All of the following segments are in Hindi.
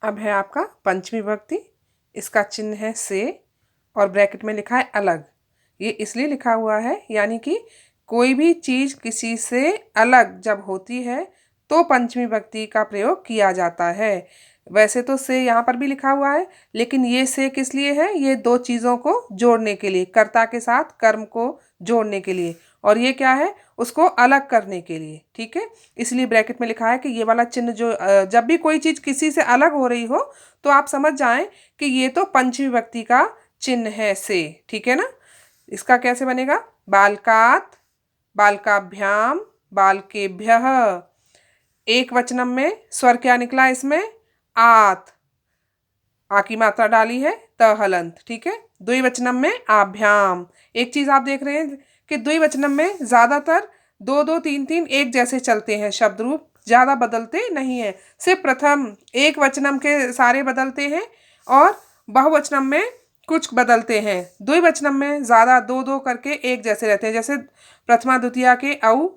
अब है आपका पंचमी विभक्ति। इसका चिन्ह है से और ब्रैकेट में लिखा है अलग। ये इसलिए लिखा हुआ है यानी कि कोई भी चीज़ किसी से अलग जब होती है तो पंचमी विभक्ति का प्रयोग किया जाता है। वैसे तो से यहाँ पर भी लिखा हुआ है, लेकिन ये से किस लिए है? ये दो चीज़ों को जोड़ने के लिए, कर्ता के साथ कर्म को जोड़ने के लिए, और ये क्या है? उसको अलग करने के लिए। ठीक है, इसलिए ब्रैकेट में लिखा है कि ये वाला चिन्ह जो जब भी कोई चीज़ किसी से अलग हो रही हो तो आप समझ जाएं कि ये तो पंचमी विभक्ति का चिन्ह है से। ठीक है ना? इसका कैसे बनेगा? बालकात, बालकाभ्याम, बालकेभ्यः। एक वचनम में स्वर क्या निकला? इसमें आत, आ की मात्रा डाली है, त हलंत। ठीक है, द्विवचनम में आभ्याम। एक चीज आप देख रहे हैं कि द्विवचनम में ज्यादातर दो दो तीन तीन एक जैसे चलते हैं, शब्द रूप ज्यादा बदलते नहीं है। सिर्फ प्रथम एक वचनम के सारे बदलते हैं और बहुवचनम में कुछ बदलते हैं। द्विवचनम में ज्यादा दो दो करके एक जैसे रहते हैं, जैसे प्रथमा द्वितीया के औ,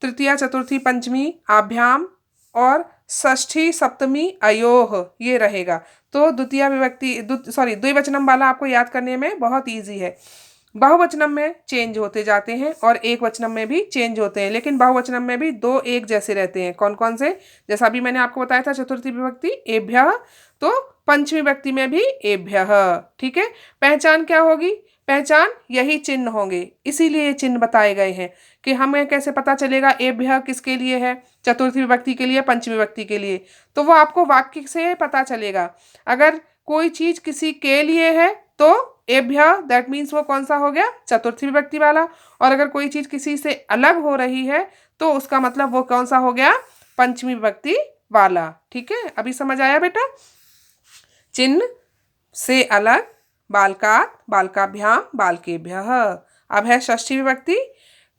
तृतीया चतुर्थी पंचमी आभ्याम और षष्ठी सप्तमी अयोह, ये रहेगा। तो द्वितीय विभक्ति द्विवचनम वाला आपको याद करने में बहुत इजी है। बहुवचनम में चेंज होते जाते हैं और एक वचनम में भी चेंज होते हैं, लेकिन बहुवचनम में भी दो एक जैसे रहते हैं। कौन कौन से? जैसा अभी मैंने आपको बताया था चतुर्थी विभक्ति एभ्यः, तो पंचमी विभक्ति में भी एभ्यः। ठीक है, पहचान क्या होगी? पहचान यही चिन्ह होंगे, इसीलिए ये चिन्ह बताए गए हैं कि हमें कैसे पता चलेगा एभ्यः किसके लिए है, चतुर्थी विभक्ति के लिए, पंचमी विभक्ति के लिए। तो वो आपको वाक्य से पता चलेगा। अगर कोई चीज किसी के लिए है तो एभ्यः, दैट मीन्स वो कौन सा हो गया? चतुर्थी विभक्ति वाला। और अगर कोई चीज किसी से अलग हो रही है तो उसका मतलब वो कौन सा हो गया? पंचमी विभक्ति वाला। ठीक है, अभी समझ आया बेटा? चिन्ह से अलग, बालकात, बालकाभ्याम, बालकेभ्यः। अब है षष्ठी विभक्ति।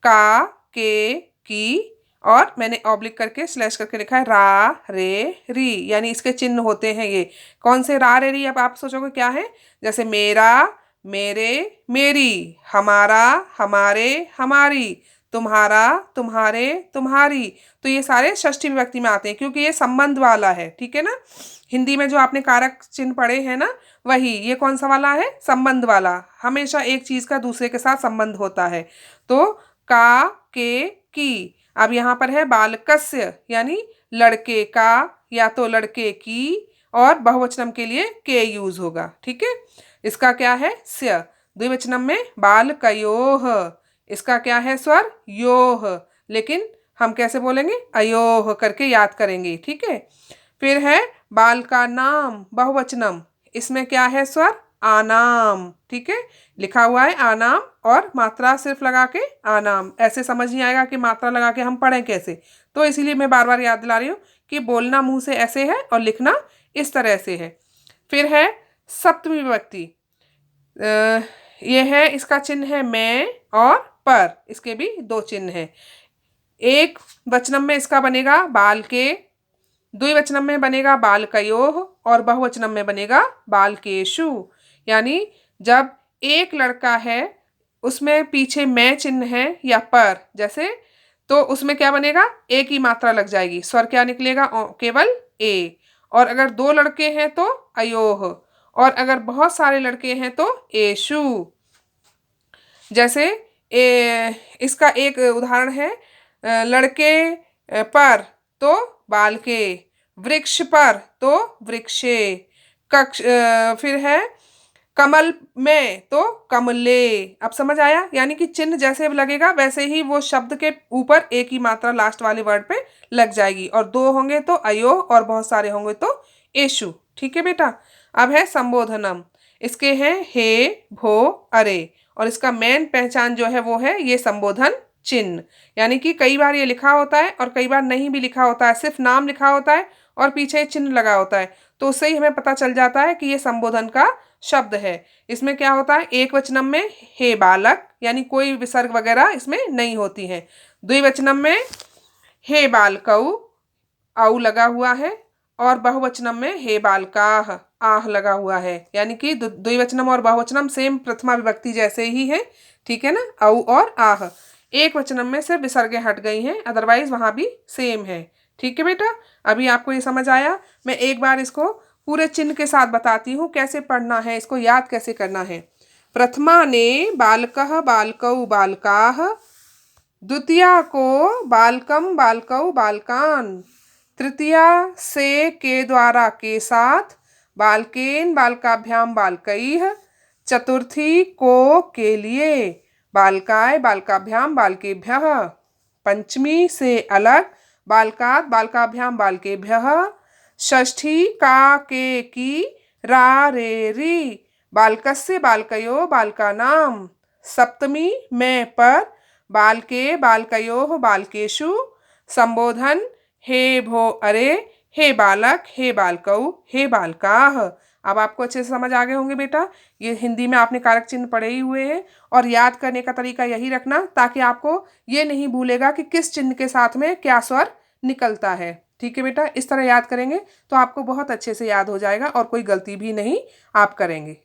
का, के, की, और मैंने ऑब्लिक करके स्लैश करके लिखा है रा, रे, री, यानी इसके चिन्ह होते हैं ये। कौन से रा, रे, री? अब आप सोचोगे क्या है? जैसे मेरा, मेरे, मेरी, हमारा, हमारे, हमारी, तुम्हारा, तुम्हारे, तुम्हारी। तो ये सारे षष्ठी विभक्ति में आते हैं क्योंकि ये संबंध वाला है। ठीक है ना? हिंदी में जो आपने कारक चिन्ह पढ़े हैं ना, वही ये कौन सा वाला है? संबंध वाला। हमेशा एक चीज का दूसरे के साथ संबंध होता है। तो का, के, की। अब यहाँ पर है बालकस्य, यानी लड़के का या तो लड़के की, और बहुवचनम के लिए के यूज होगा। ठीक है, इसका क्या है? स्य। द्विवचनम में बालकयोः, इसका क्या है स्वर? योः, लेकिन हम कैसे बोलेंगे? अयोः करके याद करेंगे। ठीक है, फिर है बाल का नाम, बहुवचनम, इसमें क्या है स्वर? आनाम। ठीक है, लिखा हुआ है आनाम और मात्रा सिर्फ लगा के आनाम। ऐसे समझ नहीं आएगा कि मात्रा लगा के हम पढ़ें कैसे, तो इसीलिए मैं बार बार याद दिला रही हूँ कि बोलना मुंह से ऐसे है और लिखना इस तरह से है। फिर है सप्तमी विभक्ति। ये है, इसका चिन्ह है मैं और पर, इसके भी दो चिन्ह हैं। एक वचनम में इसका बनेगा बाल के, द्विवचनम में बनेगा बालकयोः, और बहुवचनम में बनेगा बालकेषु। यानी जब एक लड़का है उसमें पीछे मैं चिन्ह है या पर जैसे, तो उसमें क्या बनेगा? ए की मात्रा लग जाएगी, स्वर क्या निकलेगा? केवल ए। और अगर दो लड़के हैं तो अयोः, और अगर बहुत सारे लड़के हैं तो एषु। जैसे इसका एक उदाहरण है, लड़के पर तो बालके, वृक्ष पर तो वृक्षे, फिर है कमल में तो कमले। अब समझ आया? यानी कि चिन्ह जैसे लगेगा वैसे ही वो शब्द के ऊपर एक ही मात्रा लास्ट वाले वर्ड पे लग जाएगी, और दो होंगे तो अयो और बहुत सारे होंगे तो एशु। ठीक है बेटा? अब है संबोधनम। इसके हैं हे, भो, अरे, और इसका मेन पहचान जो है वो है ये संबोधन चिन्ह। यानी कि कई बार ये लिखा होता है और कई बार नहीं भी लिखा होता है, सिर्फ नाम लिखा होता है और पीछे चिन्ह लगा होता है, तो उससे ही हमें पता चल जाता है कि ये संबोधन का शब्द है। इसमें क्या होता है? एक वचनम में हे बालक, यानी कोई विसर्ग वगैरह इसमें नहीं होती है। द्विवचनम में हे बालकौ, औ लगा हुआ है, और बहुवचनम में हे बालकाः, आह लगा हुआ है। यानी कि द्विवचनम और बहुवचनम सेम प्रथमा विभक्ति जैसे ही है। ठीक है ना? औ और आह। एक वचनम में सिर्फ विसर्गें हट गई हैं, अदरवाइज वहां भी सेम है। ठीक है बेटा, अभी आपको ये समझ आया। मैं एक बार इसको पूरे चिन्ह के साथ बताती हूँ कैसे पढ़ना है, इसको याद कैसे करना है। प्रथमा ने बालकः बालकौ बालकाः, द्वितीया को बालकम बालकौ बालकान, तृतीया से के द्वारा के साथ, बालकेन बालकाभ्याम बालकैः, चतुर्थी को के लिए, बालकाय बालकाभ्याम बालकेभ्यः, पंचमी से अलग, बालकात् बालकाभ्याम बालकेभ्यः, षष्ठी का के की रा रे री, बालकस्य बालकयो बालकानाम, सप्तमी में पर, बालके बालकयोः बालकेषु, संबोधन हे भो अरे, हे बालक, हे बालकौ, हे बालकाः। अब आपको अच्छे से समझ आ गए होंगे बेटा। ये हिंदी में आपने कारक चिन्ह पढ़े ही हुए हैं और याद करने का तरीका यही रखना ताकि आपको ये नहीं भूलेगा कि किस चिन्ह के साथ में क्या स्वर निकलता है। ठीक है बेटा, इस तरह याद करेंगे तो आपको बहुत अच्छे से याद हो जाएगा और कोई गलती भी नहीं आप करेंगे।